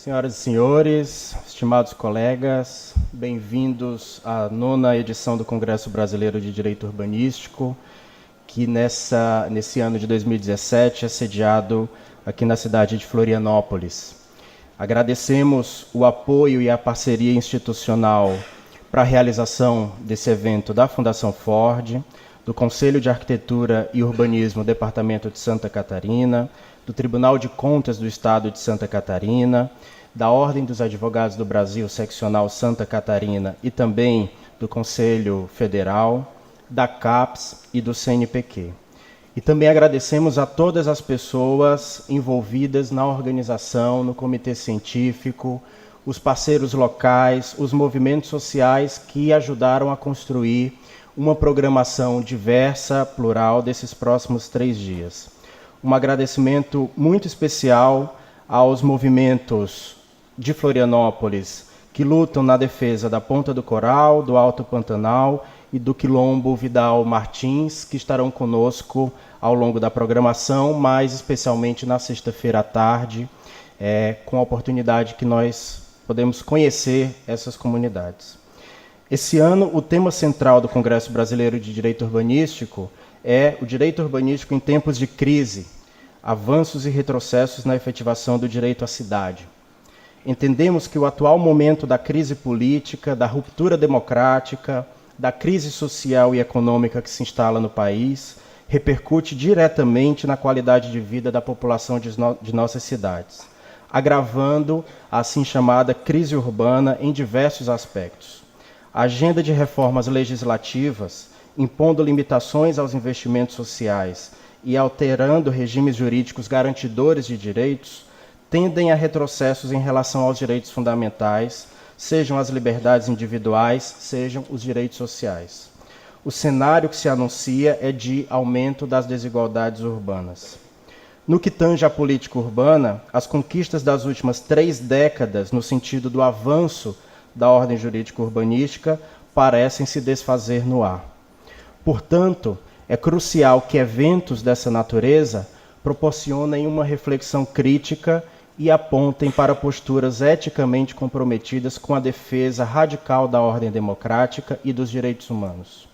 Senhoras e senhores, estimados colegas, bem-vindos à 9ª edição do Congresso Brasileiro de Direito Urbanístico, que nesse ano de 2017 é sediado aqui na cidade de Florianópolis. Agradecemos o apoio e a parceria institucional para a realização desse evento da Fundação Ford, do Conselho de Arquitetura e Urbanismo, Departamento de Santa Catarina, do Tribunal de Contas do Estado de Santa Catarina, da Ordem dos Advogados do Brasil, Seccional Santa Catarina e também do Conselho Federal, da CAPES e do CNPq. E também agradecemos a todas as pessoas envolvidas na organização, no comitê científico, os parceiros locais, os movimentos sociais que ajudaram a construir uma programação diversa, plural, desses próximos 3 dias. Um agradecimento muito especial aos movimentos de Florianópolis que lutam na defesa da Ponta do Coral, do Alto Pantanal e do Quilombo Vidal Martins, que estarão conosco ao longo da programação, mas especialmente na sexta-feira à tarde, com a oportunidade que nós podemos conhecer essas comunidades. Esse ano, o tema central do Congresso Brasileiro de Direito Urbanístico é o direito urbanístico em tempos de crise, avanços e retrocessos na efetivação do direito à cidade. Entendemos que o atual momento da crise política, da ruptura democrática, da crise social e econômica que se instala no país, repercute diretamente na qualidade de vida da população de nossas cidades, agravando a assim chamada crise urbana em diversos aspectos. A agenda de reformas legislativas, impondo limitações aos investimentos sociais e alterando regimes jurídicos garantidores de direitos, tendem a retrocessos em relação aos direitos fundamentais, sejam as liberdades individuais, sejam os direitos sociais. O cenário que se anuncia é de aumento das desigualdades urbanas. No que tange à política urbana, as conquistas das últimas 3 décadas, no sentido do avanço da ordem jurídica urbanística, parecem se desfazer no ar. Portanto, é crucial que eventos dessa natureza proporcionem uma reflexão crítica e apontem para posturas eticamente comprometidas com a defesa radical da ordem democrática e dos direitos humanos.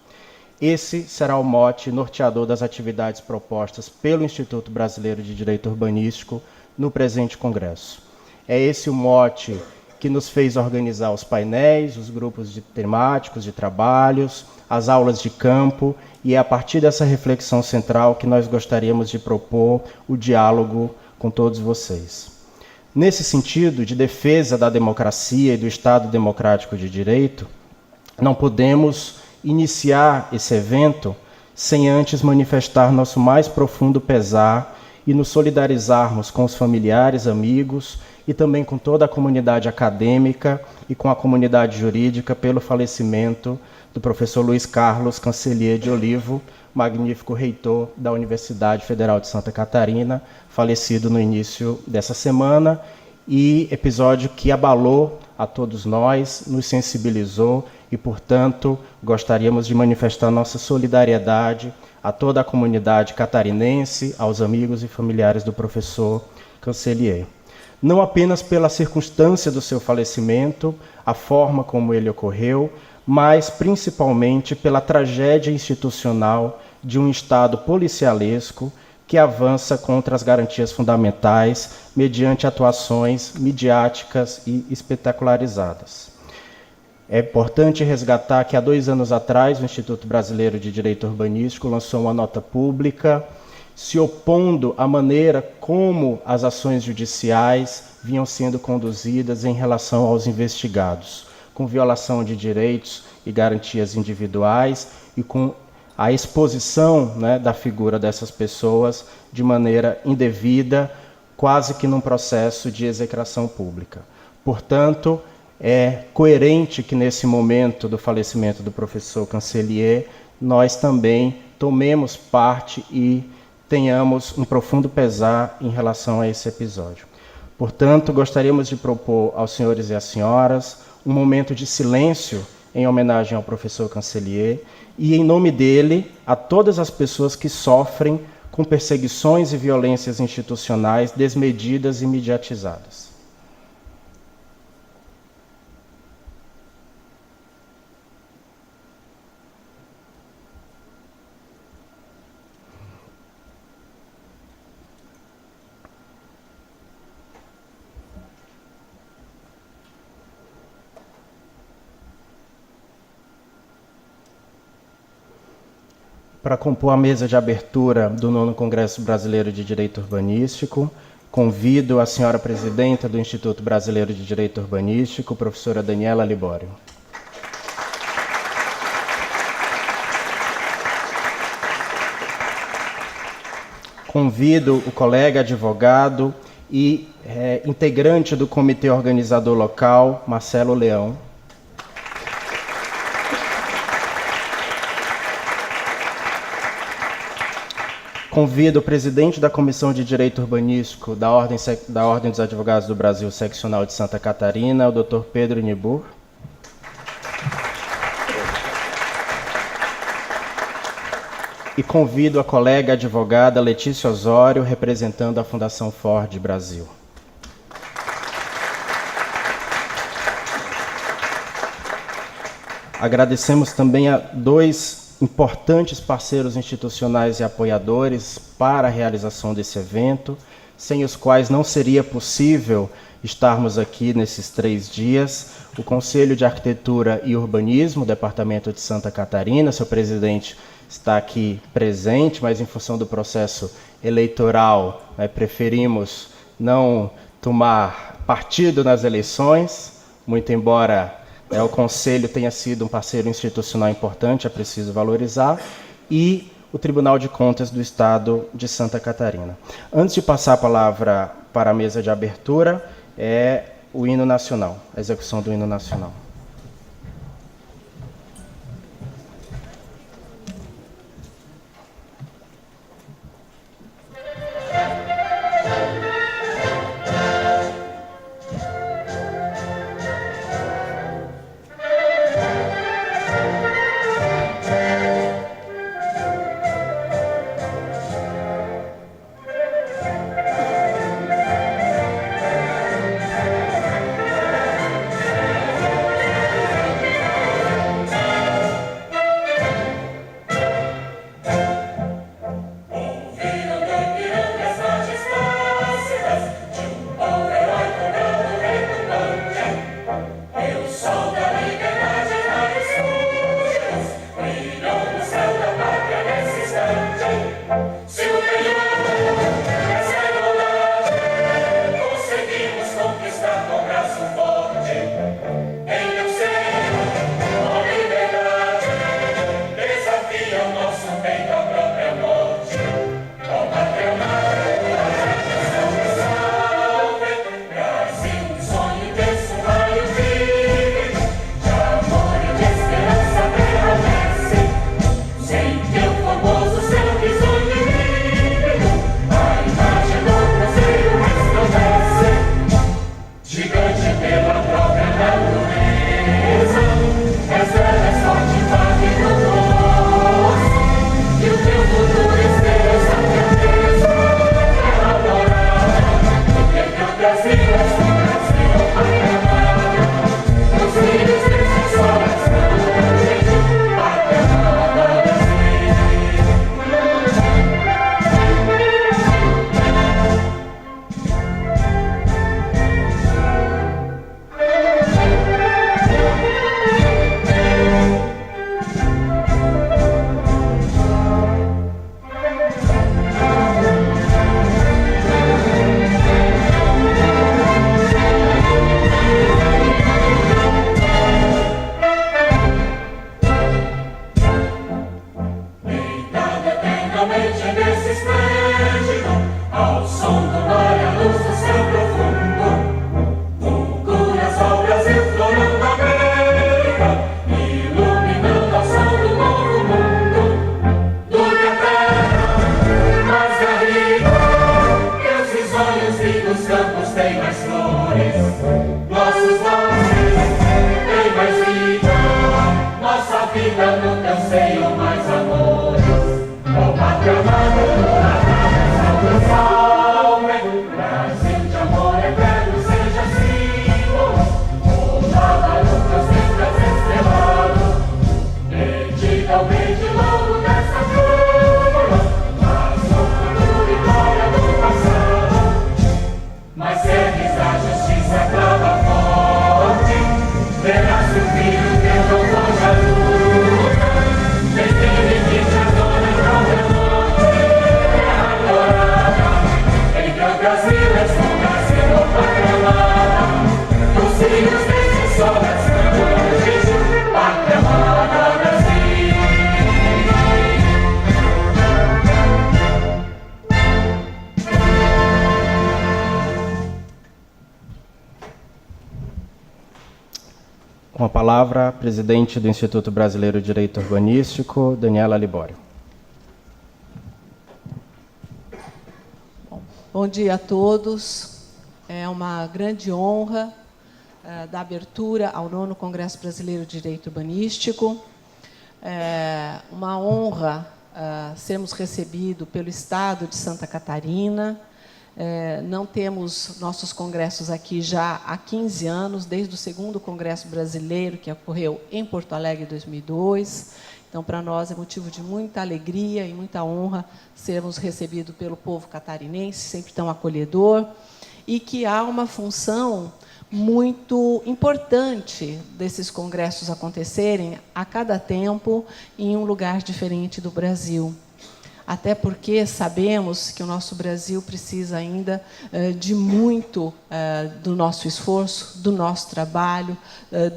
Esse será o mote norteador das atividades propostas pelo Instituto Brasileiro de Direito Urbanístico no presente Congresso. É esse o mote que nos fez organizar os painéis, os grupos temáticos de trabalhos, as aulas de campo, e é a partir dessa reflexão central que nós gostaríamos de propor o diálogo com todos vocês. Nesse sentido de defesa da democracia e do Estado democrático de direito, não podemos iniciar esse evento sem antes manifestar nosso mais profundo pesar e nos solidarizarmos com os familiares, amigos e também com toda a comunidade acadêmica e com a comunidade jurídica pelo falecimento do professor Luiz Carlos Cancelier de Olivo, magnífico reitor da Universidade Federal de Santa Catarina, falecido no início dessa semana, e episódio que abalou a todos nós, nos sensibilizou e, portanto, gostaríamos de manifestar nossa solidariedade a toda a comunidade catarinense, aos amigos e familiares do professor Cancelier. Não apenas pela circunstância do seu falecimento, a forma como ele ocorreu, mas principalmente pela tragédia institucional de um Estado policialesco que avança contra as garantias fundamentais mediante atuações midiáticas e espetacularizadas. É importante resgatar que há 2 anos atrás o Instituto Brasileiro de Direito Urbanístico lançou uma nota pública se opondo à maneira como as ações judiciais vinham sendo conduzidas em relação aos investigados, com violação de direitos e garantias individuais e com a exposição, da figura dessas pessoas de maneira indevida, quase que num processo de execração pública. Portanto, é coerente que nesse momento do falecimento do professor Cancelier, nós também tomemos parte e tenhamos um profundo pesar em relação a esse episódio. Portanto, gostaríamos de propor aos senhores e às senhoras um momento de silêncio em homenagem ao professor Cancelier e, em nome dele, a todas as pessoas que sofrem com perseguições e violências institucionais desmedidas e mediatizadas. Para compor a mesa de abertura do 9º Congresso Brasileiro de Direito Urbanístico, convido a senhora presidenta do Instituto Brasileiro de Direito Urbanístico, professora Daniela Libório. Convido o colega advogado e integrante do comitê organizador local, Marcelo Leão. Convido o presidente da Comissão de Direito Urbanístico da Ordem dos Advogados do Brasil, Seccional de Santa Catarina, o Dr. Pedro Nibur. E convido a colega advogada Letícia Osório, representando a Fundação Ford Brasil. Agradecemos também a dois importantes parceiros institucionais e apoiadores para a realização desse evento, sem os quais não seria possível estarmos aqui nesses 3 dias. O Conselho de Arquitetura e Urbanismo, Departamento de Santa Catarina, seu presidente está aqui presente, mas em função do processo eleitoral, preferimos não tomar partido nas eleições, muito embora o Conselho tenha sido um parceiro institucional importante, é preciso valorizar, e o Tribunal de Contas do Estado de Santa Catarina. Antes de passar a palavra para a mesa de abertura, o hino nacional, a execução do hino nacional. Com a palavra, a presidente do Instituto Brasileiro de Direito Urbanístico, Daniela Libório. Bom dia a todos. É uma grande honra dar abertura ao 9º Congresso Brasileiro de Direito Urbanístico. É uma honra sermos recebidos pelo Estado de Santa Catarina. Não temos nossos congressos aqui já há 15 anos, desde o 2º Congresso Brasileiro, que ocorreu em Porto Alegre em 2002. Então, para nós é motivo de muita alegria e muita honra sermos recebidos pelo povo catarinense, sempre tão acolhedor, e que há uma função muito importante desses congressos acontecerem a cada tempo em um lugar diferente do Brasil. Até porque sabemos que o nosso Brasil precisa ainda de muito do nosso esforço, do nosso trabalho,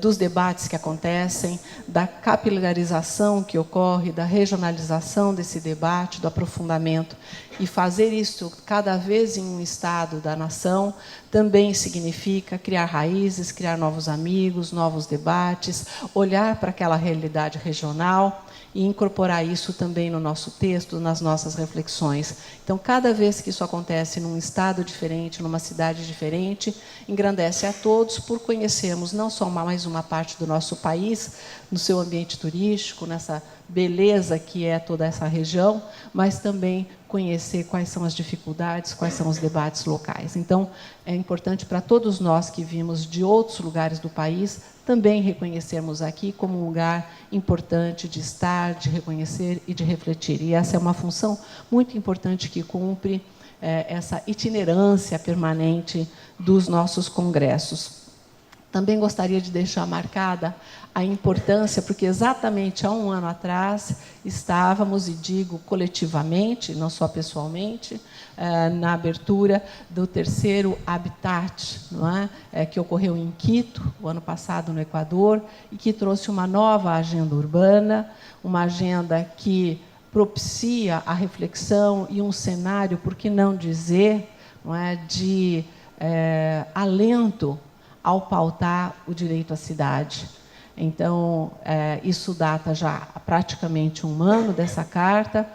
dos debates que acontecem, da capilarização que ocorre, da regionalização desse debate, do aprofundamento. E fazer isso cada vez em um estado da nação também significa criar raízes, criar novos amigos, novos debates, olhar para aquela realidade regional e incorporar isso também no nosso texto, nas nossas reflexões. Então, cada vez que isso acontece num estado diferente, numa cidade diferente, engrandece a todos por conhecermos não só mais uma parte do nosso país, no seu ambiente turístico, nessa beleza que é toda essa região, mas também conhecer quais são as dificuldades, quais são os debates locais. Então, é importante para todos nós que vimos de outros lugares do país também reconhecermos aqui como um lugar importante de estar, de reconhecer e de refletir. E essa é uma função muito importante que cumpre essa itinerância permanente dos nossos congressos. Também gostaria de deixar marcada a importância, porque exatamente há um ano atrás estávamos, e digo coletivamente, não só pessoalmente, na abertura do 3º Habitat, não é? Que ocorreu em Quito, o ano passado, no Equador, e que trouxe uma nova agenda urbana, uma agenda que propicia a reflexão e um cenário, por que não dizer, não é, de alento ao pautar o direito à cidade. Então, isso data já praticamente um ano dessa carta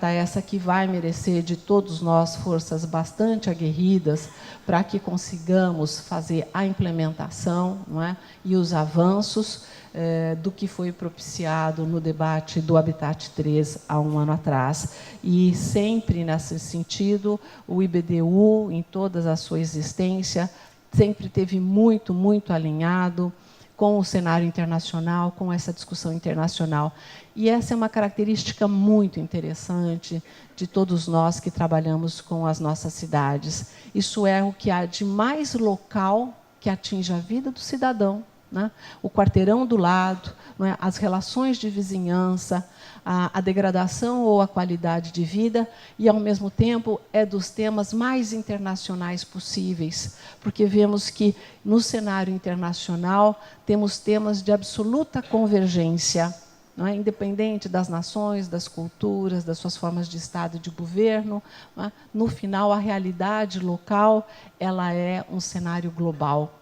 essa que vai merecer de todos nós forças bastante aguerridas para que consigamos fazer a implementação, não é, e os avanços do que foi propiciado no debate do Habitat 3 há um ano atrás. E sempre nesse sentido, o IBDU, em toda a sua existência, sempre teve muito, muito alinhado com o cenário internacional, com essa discussão internacional. E essa é uma característica muito interessante de todos nós que trabalhamos com as nossas cidades. Isso é o que há de mais local que atinge a vida do cidadão, né? O quarteirão do lado, não é? As relações de vizinhança, a degradação ou a qualidade de vida, e, ao mesmo tempo, é dos temas mais internacionais possíveis, porque vemos que, no cenário internacional, temos temas de absoluta convergência, não é? Independente das nações, das culturas, das suas formas de Estado e de governo, não é? No final, a realidade local ela é um cenário global.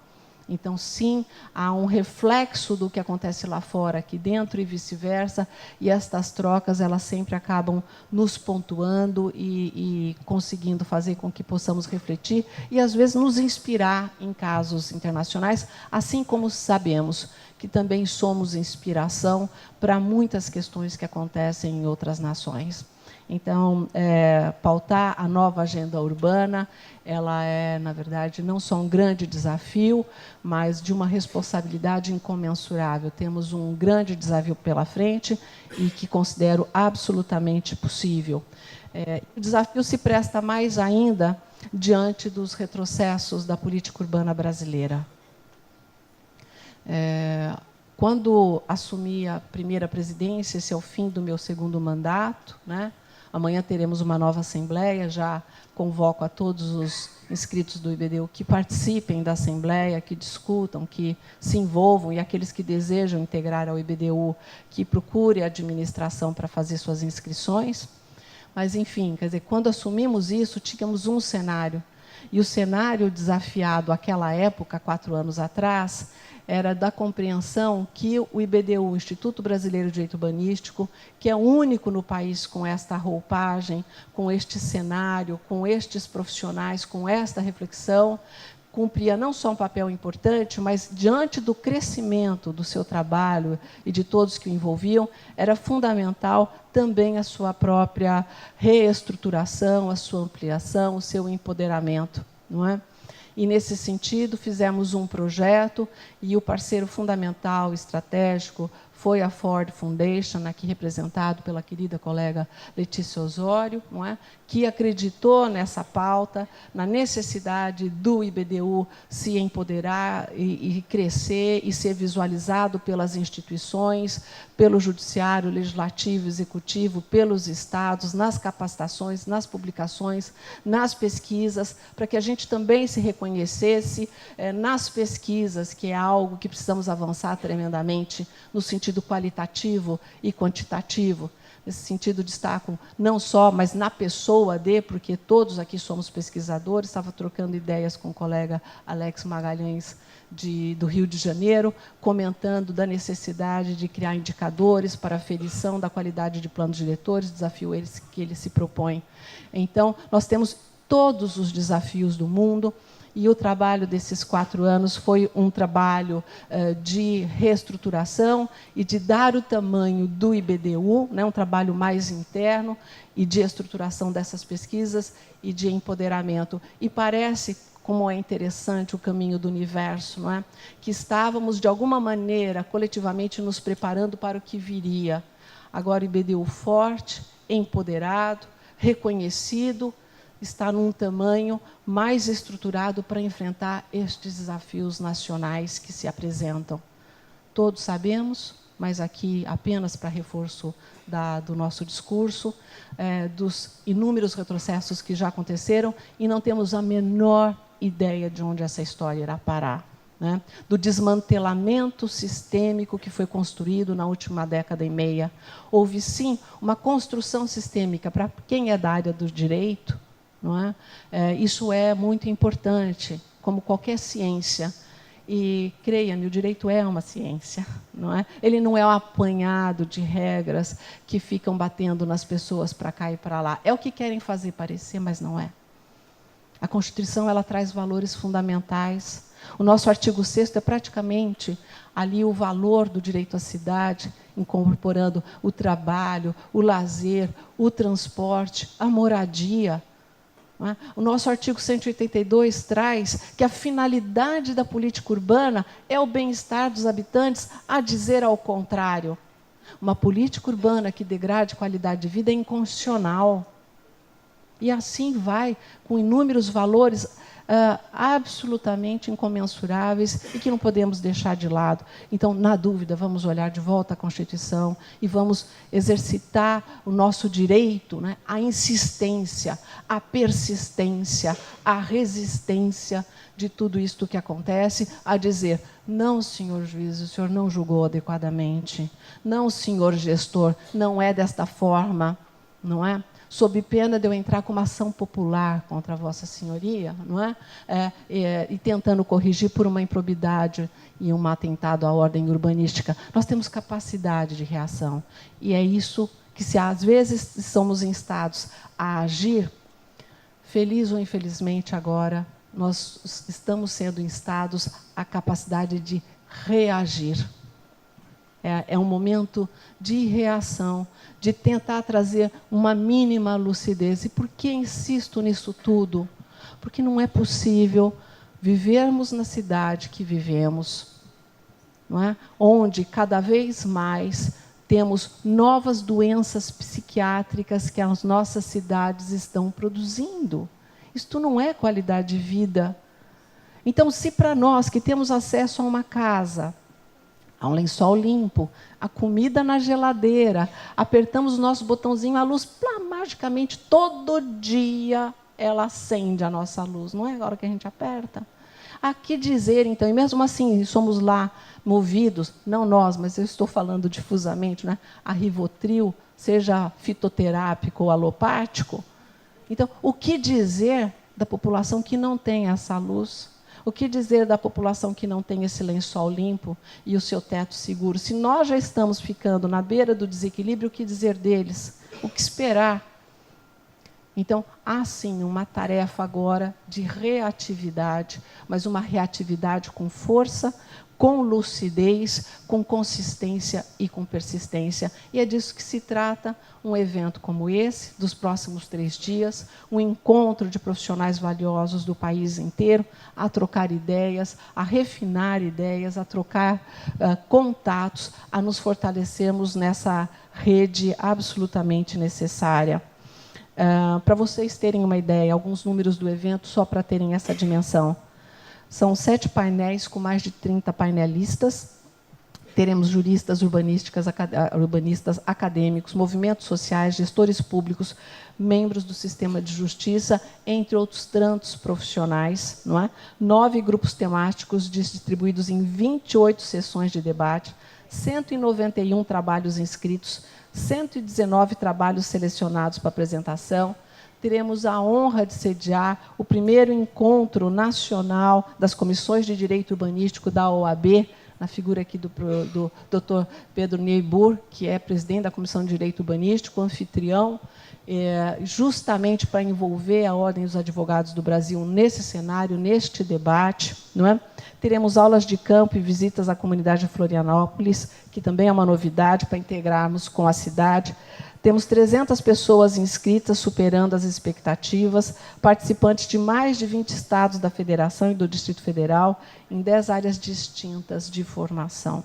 Então, sim, há um reflexo do que acontece lá fora, aqui dentro, e vice-versa, e estas trocas elas sempre acabam nos pontuando e conseguindo fazer com que possamos refletir e, às vezes, nos inspirar em casos internacionais, assim como sabemos que também somos inspiração para muitas questões que acontecem em outras nações. Então, pautar a nova agenda urbana, ela é, na verdade, não só um grande desafio, mas de uma responsabilidade incomensurável. Temos um grande desafio pela frente e que considero absolutamente possível. O desafio se presta mais ainda diante dos retrocessos da política urbana brasileira. Quando assumi a primeira presidência, esse é o fim do meu 2º mandato, né? Amanhã teremos uma nova assembleia, já convoco a todos os inscritos do IBDU que participem da assembleia, que discutam, que se envolvam, e aqueles que desejam integrar ao IBDU, que procure a administração para fazer suas inscrições. Mas, enfim, quer dizer, quando assumimos isso, tínhamos um cenário, E o cenário desafiado àquela época, 4 anos atrás, era da compreensão que o IBDU, o Instituto Brasileiro de Direito Urbanístico, que é o único no país com esta roupagem, com este cenário, com estes profissionais, com esta reflexão, cumpria não só um papel importante, mas, diante do crescimento do seu trabalho e de todos que o envolviam, era fundamental também a sua própria reestruturação, a sua ampliação, o seu empoderamento, não é? E, nesse sentido, fizemos um projeto e o parceiro fundamental, estratégico, foi a Ford Foundation, aqui representado pela querida colega Letícia Osório, não é? Que acreditou nessa pauta, na necessidade do IBDU se empoderar e crescer e ser visualizado pelas instituições, pelo judiciário, legislativo, executivo, pelos estados, nas capacitações, nas publicações, nas pesquisas, para que a gente também se reconhecesse nas pesquisas, que é algo que precisamos avançar tremendamente no sentido qualitativo e quantitativo. Nesse sentido, destaco não só, mas na pessoa porque todos aqui somos pesquisadores, estava trocando ideias com o colega Alex Magalhães, do Rio de Janeiro, comentando da necessidade de criar indicadores para a aferição da qualidade de planos diretores, desafio que ele se propõe. Então, nós temos todos os desafios do mundo, e o trabalho desses 4 anos foi um trabalho de reestruturação e de dar o tamanho do IBDU, né, um trabalho mais interno, e de estruturação dessas pesquisas e de empoderamento. E parece, como é interessante o caminho do universo, não é? Que estávamos, de alguma maneira, coletivamente nos preparando para o que viria. Agora o IBDU forte, empoderado, reconhecido, está num tamanho mais estruturado para enfrentar estes desafios nacionais que se apresentam. Todos sabemos, mas aqui apenas para reforço do nosso discurso, dos inúmeros retrocessos que já aconteceram, e não temos a menor ideia de onde essa história irá parar, né? Do desmantelamento sistêmico que foi construído na última década e meia. Houve, sim, uma construção sistêmica para quem é da área do direito, não é? Isso é muito importante, como qualquer ciência. E, creia-me, o direito é uma ciência, não é? Ele não é um apanhado de regras que ficam batendo nas pessoas para cá e para lá. É o que querem fazer parecer, mas não é. A Constituição, ela traz valores fundamentais. O nosso artigo 6º é praticamente ali o valor do direito à cidade, incorporando o trabalho, o lazer, o transporte, a moradia. O nosso artigo 182 traz que a finalidade da política urbana é o bem-estar dos habitantes, a dizer ao contrário. Uma política urbana que degrade qualidade de vida é inconstitucional. E assim vai, com inúmeros valores absolutamente incomensuráveis e que não podemos deixar de lado. Então, na dúvida, vamos olhar de volta à Constituição e vamos exercitar o nosso direito, né, à insistência, à persistência, à resistência de tudo isto que acontece, a dizer: não, senhor juiz, o senhor não julgou adequadamente. Não, senhor gestor, não é desta forma, não é? Sob pena de eu entrar com uma ação popular contra a Vossa Senhoria, não é? E tentando corrigir por uma improbidade e um atentado à ordem urbanística. Nós temos capacidade de reação. E é isso que, se às vezes somos instados a agir, feliz ou infelizmente agora, nós estamos sendo instados à capacidade de reagir. É um momento de reação, de tentar trazer uma mínima lucidez. E por que insisto nisso tudo? Porque não é possível vivermos na cidade que vivemos, não é? Onde cada vez mais temos novas doenças psiquiátricas que as nossas cidades estão produzindo. Isto não é qualidade de vida. Então, se para nós que temos acesso a uma casa, a um lençol limpo, a comida na geladeira, apertamos o nosso botãozinho, a luz, magicamente, todo dia, ela acende a nossa luz. Não é a hora que a gente aperta? A que dizer, então, e mesmo assim, somos lá movidos, não nós, mas eu estou falando difusamente, né, a Rivotril, seja fitoterápico ou alopático. Então, o que dizer da população que não tem essa luz? O que dizer da população que não tem esse lençol limpo e o seu teto seguro? Se nós já estamos ficando na beira do desequilíbrio, o que dizer deles? O que esperar? Então, há sim uma tarefa agora de reatividade, mas uma reatividade com força, com lucidez, com consistência e com persistência. E é disso que se trata um evento como esse, dos próximos 3 dias, um encontro de profissionais valiosos do país inteiro, a trocar ideias, a refinar ideias, a trocar contatos, a nos fortalecermos nessa rede absolutamente necessária. Para vocês terem uma ideia, alguns números do evento, só para terem essa dimensão. São 7 painéis com mais de 30 painelistas. Teremos juristas, urbanistas, acadêmicos, movimentos sociais, gestores públicos, membros do sistema de justiça, entre outros tantos profissionais. Não é? 9 grupos temáticos distribuídos em 28 sessões de debate, 191 trabalhos inscritos, 119 trabalhos selecionados para apresentação. Teremos a honra de sediar o primeiro encontro nacional das comissões de direito urbanístico da OAB, na figura aqui do Dr. Pedro Niebuhr, que é presidente da Comissão de Direito Urbanístico, anfitrião, justamente para envolver a Ordem dos Advogados do Brasil nesse cenário, neste debate. Não é? Teremos aulas de campo e visitas à comunidade de Florianópolis, que também é uma novidade para integrarmos com a cidade. Temos 300 pessoas inscritas, superando as expectativas, participantes de mais de 20 estados da Federação e do Distrito Federal, em 10 áreas distintas de formação.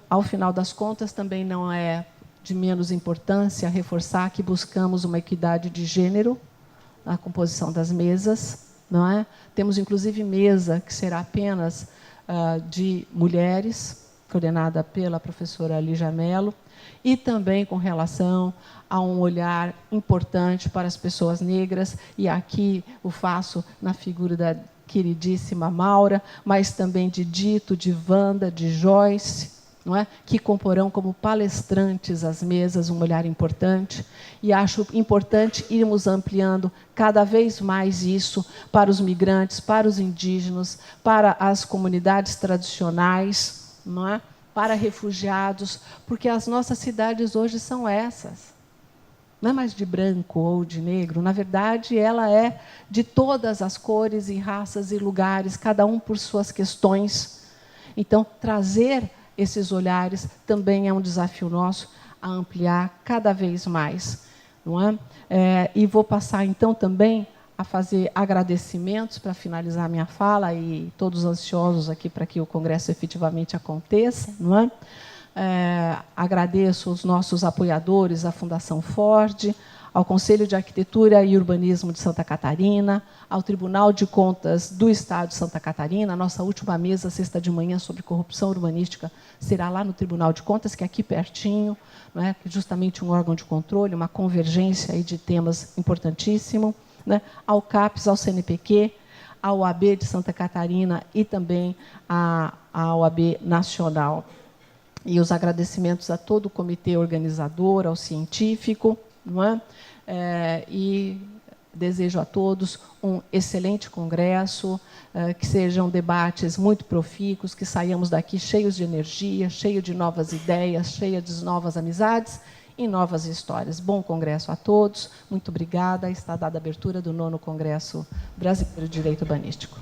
Ao final das contas, também não é de menos importância reforçar que buscamos uma equidade de gênero na composição das mesas. Não é? Temos, inclusive, mesa que será apenas de mulheres, coordenada pela professora Lígia Mello, e também com relação a um olhar importante para as pessoas negras, e aqui o faço na figura da queridíssima Maura, mas também de Dito, de Wanda, de Joyce, não é? Que comporão como palestrantes as mesas, um olhar importante, e acho importante irmos ampliando cada vez mais isso para os migrantes, para os indígenas, para as comunidades tradicionais, não é? Para refugiados, porque as nossas cidades hoje são essas. Não é mais de branco ou de negro, na verdade, ela é de todas as cores e raças e lugares, cada um por suas questões. Então, trazer esses olhares também é um desafio nosso a ampliar cada vez mais. Não é? E vou passar, então, também a fazer agradecimentos para finalizar a minha fala, e todos ansiosos aqui para que o congresso efetivamente aconteça. Não é? Agradeço os nossos apoiadores, a Fundação Ford, ao Conselho de Arquitetura e Urbanismo de Santa Catarina, ao Tribunal de Contas do Estado de Santa Catarina. A nossa última mesa, sexta de manhã, sobre corrupção urbanística, será lá no Tribunal de Contas, que é aqui pertinho, não é? Justamente um órgão de controle, uma convergência aí de temas importantíssimo. Né? Ao CAPES, ao CNPq, à OAB de Santa Catarina e também à OAB Nacional. E os agradecimentos a todo o comitê organizador, ao científico, não é? E desejo a todos um excelente congresso, que sejam debates muito profícuos, que saiamos daqui cheios de energia, cheios de novas ideias, cheios de novas amizades e novas histórias. Bom congresso a todos, muito obrigada. Está dada a abertura do 9º Congresso Brasileiro de Direito Urbanístico.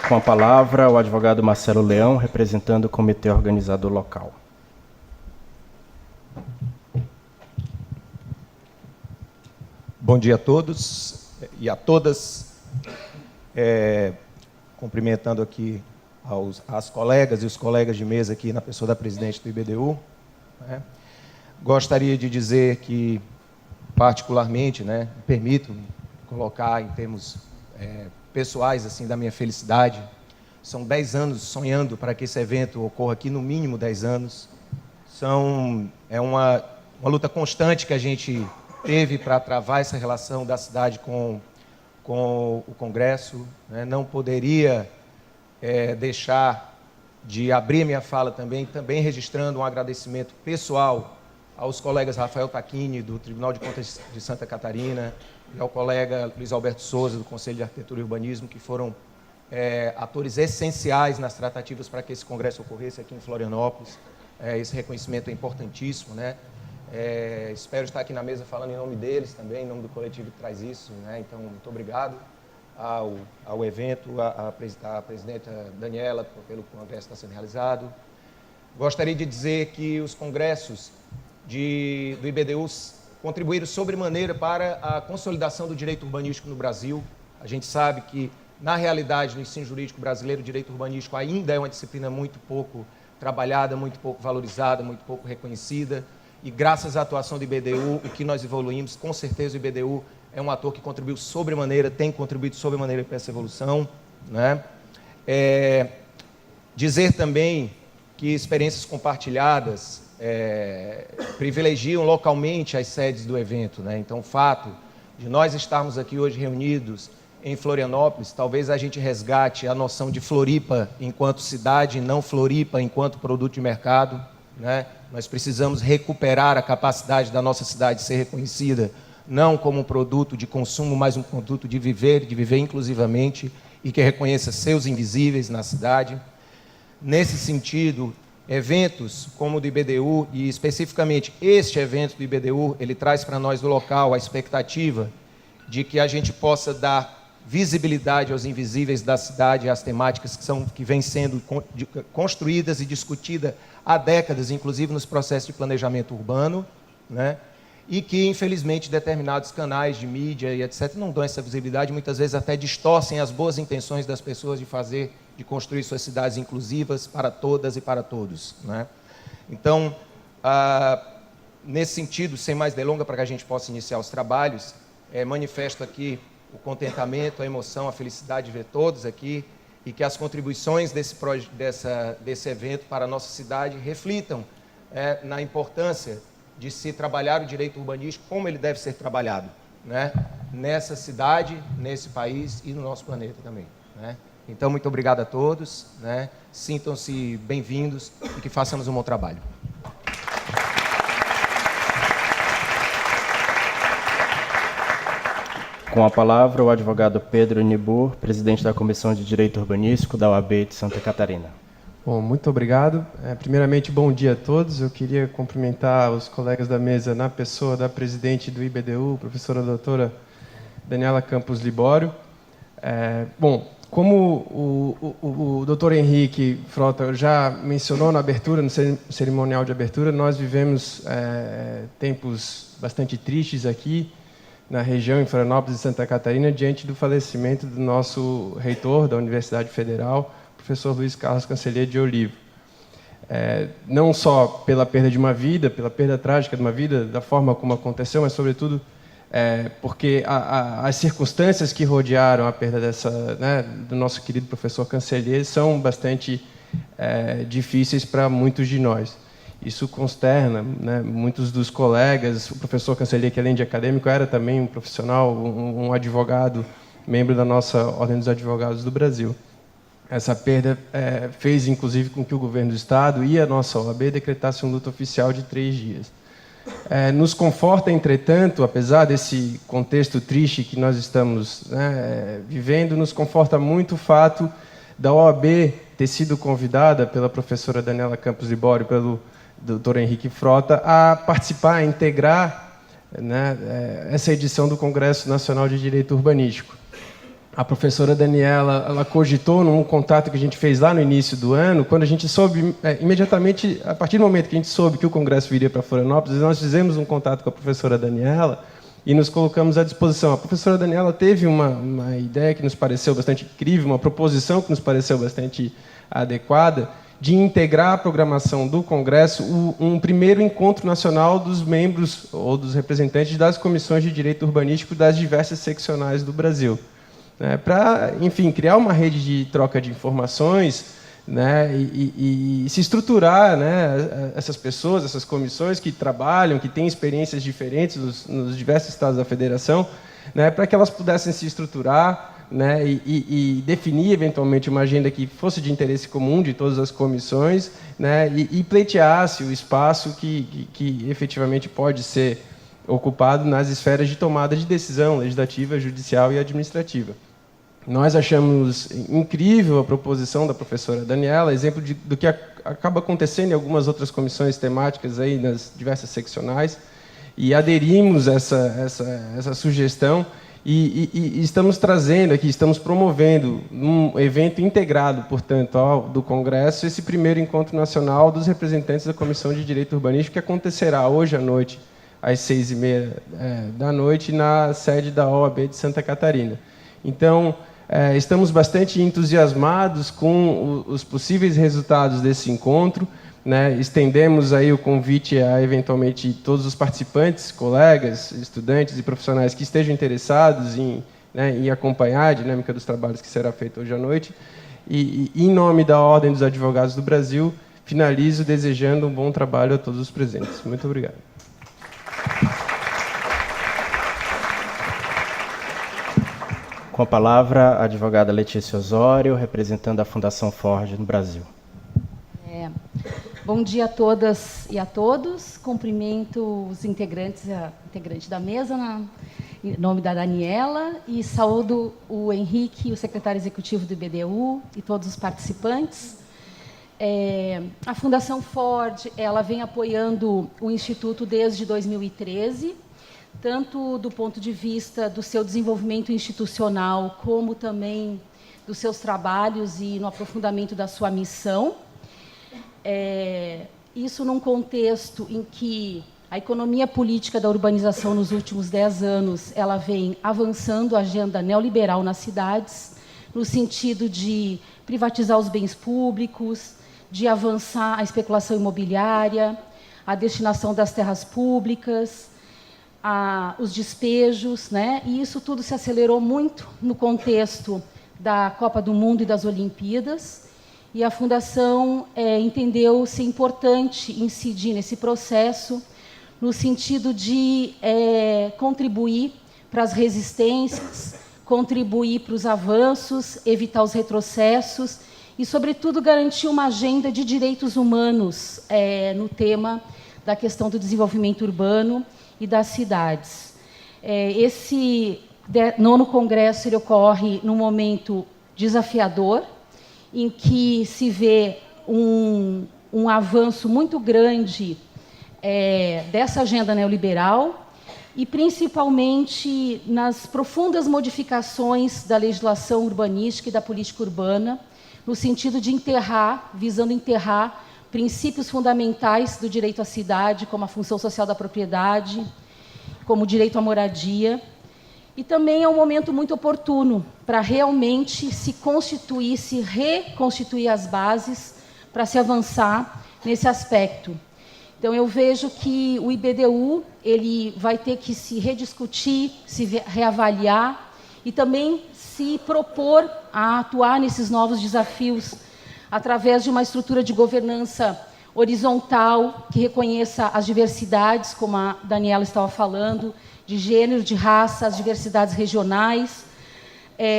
Com a palavra, o advogado Marcelo Leão, representando o comitê organizador local. Bom dia a todos e a todas. Cumprimentando aqui as colegas e os colegas de mesa aqui na pessoa da presidente do IBDU. Né? Gostaria de dizer que, particularmente, né, permito-me colocar em termos pessoais assim, da minha felicidade. São 10 anos sonhando para que esse evento ocorra aqui, no mínimo 10 anos. É uma luta constante que a gente teve para travar essa relação da cidade com o Congresso. Né? Não poderia deixar de abrir minha fala também registrando um agradecimento pessoal aos colegas Rafael Tacchini, do Tribunal de Contas de Santa Catarina, e ao colega Luiz Alberto Souza, do Conselho de Arquitetura e Urbanismo, que foram atores essenciais nas tratativas para que esse congresso ocorresse aqui em Florianópolis. Esse reconhecimento é importantíssimo, né? Espero estar aqui na mesa falando em nome deles também, em nome do coletivo que traz isso, né? Então, muito obrigado ao evento, à presidenta Daniela, pelo congresso que está sendo realizado. Gostaria de dizer que os congressos do IBDU contribuíram sobremaneira para a consolidação do direito urbanístico no Brasil. A gente sabe que, na realidade, no ensino jurídico brasileiro, o direito urbanístico ainda é uma disciplina muito pouco trabalhada, muito pouco valorizada, muito pouco reconhecida. E, graças à atuação do IBDU, o que nós evoluímos, com certeza o IBDU é um ator que contribuiu sobremaneira, tem contribuído sobremaneira para essa evolução, né? Dizer também que experiências compartilhadas privilegiam localmente as sedes do evento, né? Então, o fato de nós estarmos aqui hoje reunidos em Florianópolis, talvez a gente resgate a noção de Floripa enquanto cidade, não Floripa enquanto produto de mercado, né? Nós precisamos recuperar a capacidade da nossa cidade de ser reconhecida não como um produto de consumo, mas um produto de viver inclusivamente, e que reconheça seus invisíveis na cidade. Nesse sentido, eventos como o do IBDU, e especificamente este evento do IBDU, ele traz para nós do local a expectativa de que a gente possa dar visibilidade aos invisíveis da cidade, às temáticas que vêm sendo construídas e discutidas há décadas, inclusive nos processos de planejamento urbano, né? E que, infelizmente, determinados canais de mídia e etc. não dão essa visibilidade, muitas vezes até distorcem as boas intenções das pessoas de construir suas cidades inclusivas para todas e para todos, né? Então, nesse sentido, sem mais delonga, para que a gente possa iniciar os trabalhos, manifesto aqui o contentamento, a emoção, a felicidade de ver todos aqui, e que as contribuições desse evento para a nossa cidade reflitam na importância de se trabalhar o direito urbanístico como ele deve ser trabalhado, né? Nessa cidade, nesse país e no nosso planeta também, né? Então, muito obrigado a todos, né? Sintam-se bem-vindos e que façamos um bom trabalho. Com a palavra, o advogado Pedro Nibur, presidente da Comissão de Direito Urbanístico da OAB de Santa Catarina. Bom, muito obrigado. Primeiramente, bom dia a todos. Eu queria cumprimentar os colegas da mesa na pessoa da presidente do IBDU, professora doutora Daniela Campos Libório. Bom, como o doutor Henrique Frota já mencionou na abertura, no cerimonial de abertura, nós vivemos tempos bastante tristes aqui na região, em Florianópolis e Santa Catarina, diante do falecimento do nosso reitor da Universidade Federal, professor Luiz Carlos Cancellier de Olivo. Não só pela perda de uma vida, pela perda trágica de uma vida, da forma como aconteceu, mas, sobretudo, porque as circunstâncias que rodearam a perda do nosso querido professor Cancellier são bastante difíceis para muitos de nós. Isso consterna, né, muitos dos colegas. O professor Cancellier, que além de acadêmico, era também um profissional, um advogado, membro da nossa Ordem dos Advogados do Brasil. Essa perda fez, inclusive, com que o governo do Estado e a nossa OAB decretassem um luto oficial de 3 dias. Nos conforta, entretanto, apesar desse contexto triste que nós estamos vivendo, nos conforta muito o fato da OAB ter sido convidada pela professora Daniela Campos Libório, pelo doutor Henrique Frota, a participar, a integrar essa edição do Congresso Nacional de Direito Urbanístico. A professora Daniela, ela cogitou num contato que a gente fez lá no início do ano, quando a gente soube, imediatamente, a partir do momento que a gente soube que o Congresso viria para Florianópolis, nós fizemos um contato com a professora Daniela e nos colocamos à disposição. A professora Daniela teve uma ideia que nos pareceu bastante incrível, uma proposição que nos pareceu bastante adequada, de integrar a programação do Congresso um primeiro encontro nacional dos membros ou dos representantes das comissões de direito urbanístico das diversas seccionais do Brasil. Para, enfim, criar uma rede de troca de informações, e se estruturar, essas pessoas, essas comissões que trabalham, que têm experiências diferentes nos diversos estados da federação, para que elas pudessem se estruturar, né, e definir eventualmente uma agenda que fosse de interesse comum de todas as comissões, né, e pleiteasse o espaço que efetivamente pode ser ocupado nas esferas de tomada de decisão legislativa, judicial e administrativa. Nós achamos incrível a proposição da professora Daniela, exemplo do que acaba acontecendo em algumas outras comissões temáticas aí nas diversas seccionais, e aderimos essa sugestão e estamos trazendo aqui, estamos promovendo um evento integrado, portanto, do Congresso, esse primeiro encontro nacional dos representantes da Comissão de Direito Urbanístico, que acontecerá hoje à noite, às 6h30 da noite, na sede da OAB de Santa Catarina. Então, estamos bastante entusiasmados com os possíveis resultados desse encontro, né? Estendemos aí o convite a, eventualmente, todos os participantes, colegas, estudantes e profissionais que estejam interessados em acompanhar a dinâmica dos trabalhos que será feita hoje à noite. E, em nome da Ordem dos Advogados do Brasil, finalizo desejando um bom trabalho a todos os presentes. Muito obrigado. Com a palavra, a advogada Letícia Osório, representando a Fundação Ford no Brasil. Bom dia a todas e a todos. Cumprimento os integrantes da mesa, em nome da Daniela, e saúdo o Henrique, o secretário executivo do IBDU, e todos os participantes. A Fundação Ford, ela vem apoiando o Instituto desde 2013, tanto do ponto de vista do seu desenvolvimento institucional, como também dos seus trabalhos e no aprofundamento da sua missão. Isso num contexto em que a economia política da urbanização nos últimos 10 anos ela vem avançando a agenda neoliberal nas cidades, no sentido de privatizar os bens públicos, de avançar a especulação imobiliária, a destinação das terras públicas, os despejos, né? E isso tudo se acelerou muito no contexto da Copa do Mundo e das Olimpíadas, e a Fundação entendeu ser importante incidir nesse processo, no sentido de contribuir para as resistências, contribuir para os avanços, evitar os retrocessos e, sobretudo, garantir uma agenda de direitos humanos no tema da questão do desenvolvimento urbano e das cidades. Esse 9º Congresso ele ocorre num momento desafiador, em que se vê um avanço muito grande dessa agenda neoliberal e, principalmente, nas profundas modificações da legislação urbanística e da política urbana, no sentido de visando enterrar princípios fundamentais do direito à cidade, como a função social da propriedade, como o direito à moradia. E também é um momento muito oportuno para realmente se reconstituir as bases para se avançar nesse aspecto. Então, eu vejo que o IBDU ele vai ter que se rediscutir, se reavaliar e também se propor a atuar nesses novos desafios através de uma estrutura de governança horizontal que reconheça as diversidades, como a Daniela estava falando, de gênero, de raça, as diversidades regionais,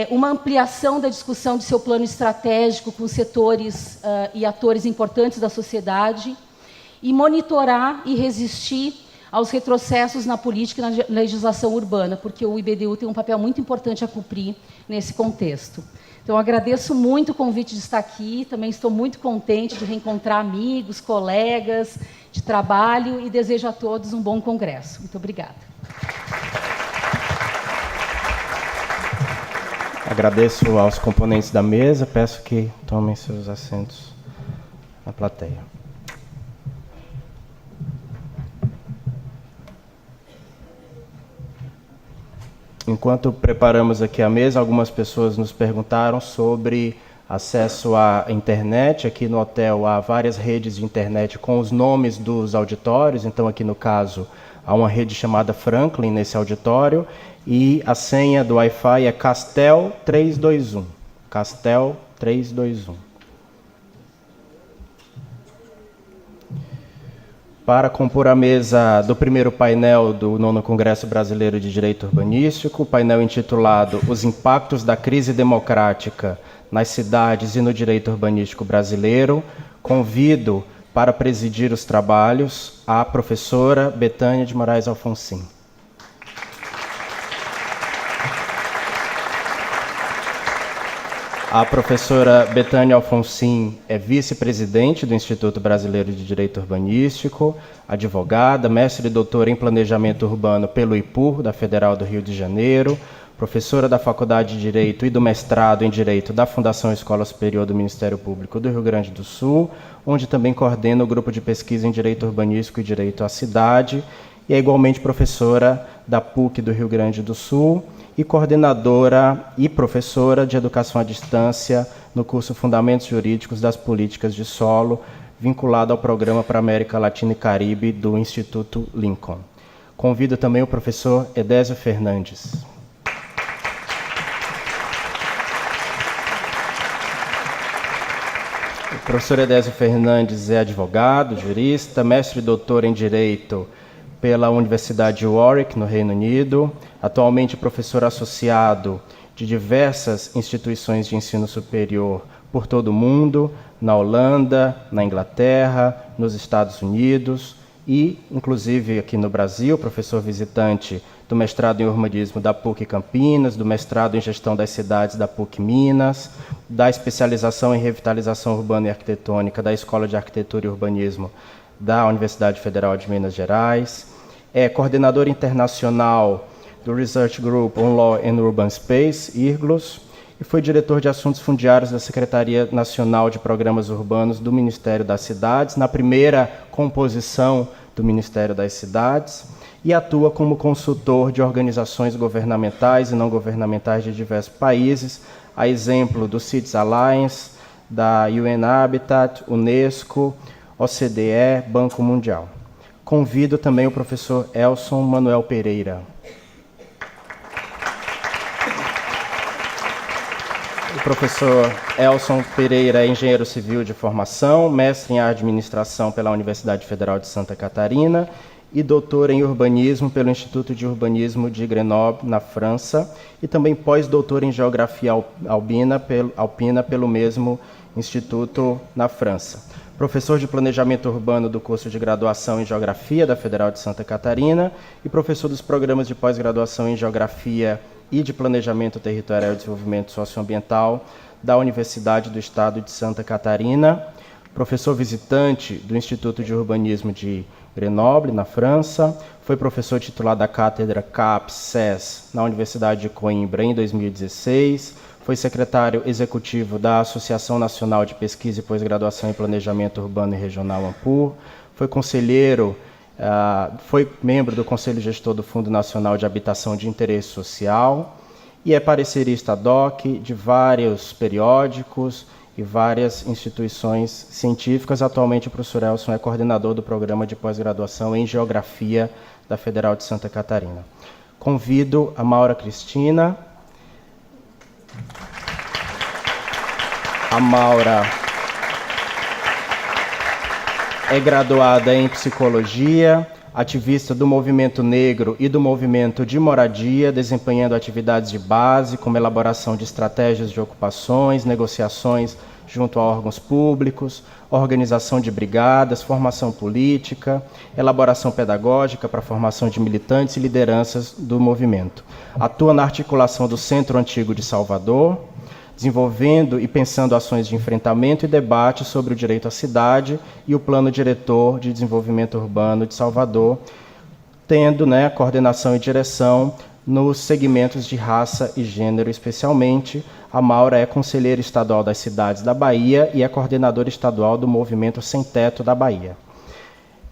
uma ampliação da discussão de seu plano estratégico com setores e atores importantes da sociedade, e monitorar e resistir aos retrocessos na política e na legislação urbana, porque o IBDU tem um papel muito importante a cumprir nesse contexto. Então, eu agradeço muito o convite de estar aqui, também estou muito contente de reencontrar amigos, colegas de trabalho e desejo a todos um bom congresso. Muito obrigada. Agradeço aos componentes da mesa, peço que tomem seus assentos na plateia. Enquanto preparamos aqui a mesa, algumas pessoas nos perguntaram sobre acesso à internet. Aqui no hotel há várias redes de internet com os nomes dos auditórios, então aqui no caso há uma rede chamada Franklin nesse auditório, e a senha do Wi-Fi é Castel 321. Castel 321. Para compor a mesa do primeiro painel do 9º Congresso Brasileiro de Direito Urbanístico, o painel intitulado Os Impactos da Crise Democrática nas Cidades e no Direito Urbanístico Brasileiro, convido para presidir os trabalhos a professora Betânia de Moraes Alfonsin. A professora Betânia Alfonsin é vice-presidente do Instituto Brasileiro de Direito Urbanístico, advogada, mestre e doutora em Planejamento Urbano pelo IPUR, da Federal do Rio de Janeiro, professora da Faculdade de Direito e do mestrado em Direito da Fundação Escola Superior do Ministério Público do Rio Grande do Sul, onde também coordena o grupo de pesquisa em Direito Urbanístico e Direito à Cidade, e é igualmente professora da PUC do Rio Grande do Sul, e coordenadora e professora de Educação à Distância no curso Fundamentos Jurídicos das Políticas de Solo, vinculado ao Programa para a América Latina e Caribe do Instituto Lincoln. Convido também o professor Edésio Fernandes. O professor Edésio Fernandes é advogado, jurista, mestre e doutor em Direito pela Universidade de Warwick, no Reino Unido, atualmente professor associado de diversas instituições de ensino superior por todo o mundo, na Holanda, na Inglaterra, nos Estados Unidos e, inclusive, aqui no Brasil, professor visitante do mestrado em urbanismo da PUC Campinas, do mestrado em gestão das cidades da PUC Minas, da especialização em revitalização urbana e arquitetônica da Escola de Arquitetura e Urbanismo da Universidade Federal de Minas Gerais, é coordenador internacional do Research Group on Law and Urban Space, IRGLUS, e foi diretor de assuntos fundiários da Secretaria Nacional de Programas Urbanos do Ministério das Cidades, na primeira composição do Ministério das Cidades, e atua como consultor de organizações governamentais e não governamentais de diversos países, a exemplo do Cities Alliance, da UN Habitat, Unesco, OCDE, Banco Mundial. Convido também o professor Elson Manuel Pereira. O professor Elson Pereira é engenheiro civil de formação, mestre em administração pela Universidade Federal de Santa Catarina e doutor em urbanismo pelo Instituto de Urbanismo de Grenoble, na França, e também pós-doutor em geografia alpina pelo mesmo instituto na França. Professor de Planejamento Urbano do curso de graduação em Geografia da Federal de Santa Catarina e professor dos programas de pós-graduação em Geografia e de Planejamento Territorial e Desenvolvimento Socioambiental da Universidade do Estado de Santa Catarina, professor visitante do Instituto de Urbanismo de Grenoble, na França, foi professor titular da Cátedra CAPES-CES na Universidade de Coimbra em 2016, foi secretário executivo da Associação Nacional de Pesquisa e Pós-Graduação em Planejamento Urbano e Regional ANPUR, foi conselheiro, foi membro do Conselho Gestor do Fundo Nacional de Habitação de Interesse Social e é parecerista DOC de vários periódicos e várias instituições científicas. Atualmente, o professor Elson é coordenador do Programa de Pós-Graduação em Geografia da Federal de Santa Catarina. Convido a Maura Cristina. A Maura é graduada em Psicologia, ativista do movimento negro e do movimento de moradia, desempenhando atividades de base, como elaboração de estratégias de ocupações, negociações junto a órgãos públicos, organização de brigadas, formação política, elaboração pedagógica para a formação de militantes e lideranças do movimento. Atua na articulação do Centro Antigo de Salvador, desenvolvendo e pensando ações de enfrentamento e debate sobre o direito à cidade e o Plano Diretor de Desenvolvimento Urbano de Salvador, tendo coordenação e direção nos segmentos de raça e gênero, especialmente. A Maura é conselheira estadual das cidades da Bahia e é coordenadora estadual do Movimento Sem Teto da Bahia.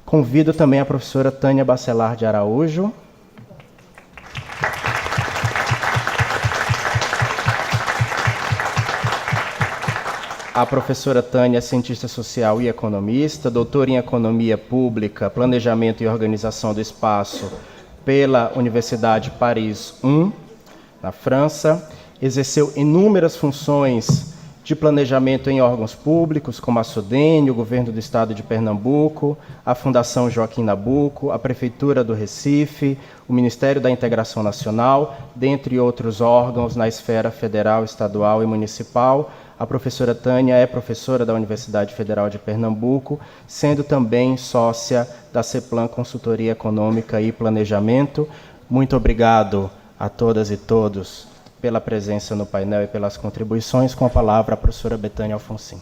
Convido também a professora Tânia Bacelar de Araújo. A professora Tânia é cientista social e economista, doutora em Economia Pública, Planejamento e Organização do Espaço pela Universidade Paris I, na França. Exerceu inúmeras funções de de planejamento em órgãos públicos, como a SUDENE, o Governo do Estado de Pernambuco, a Fundação Joaquim Nabuco, a Prefeitura do Recife, o Ministério da Integração Nacional, dentre outros órgãos na esfera federal, estadual e municipal. A professora Tânia é professora da Universidade Federal de Pernambuco, sendo também sócia da CEPLAN Consultoria Econômica e Planejamento. Muito obrigado a todas e todos pela presença no painel e pelas contribuições. Com a palavra, a professora Betânia Alfonsin.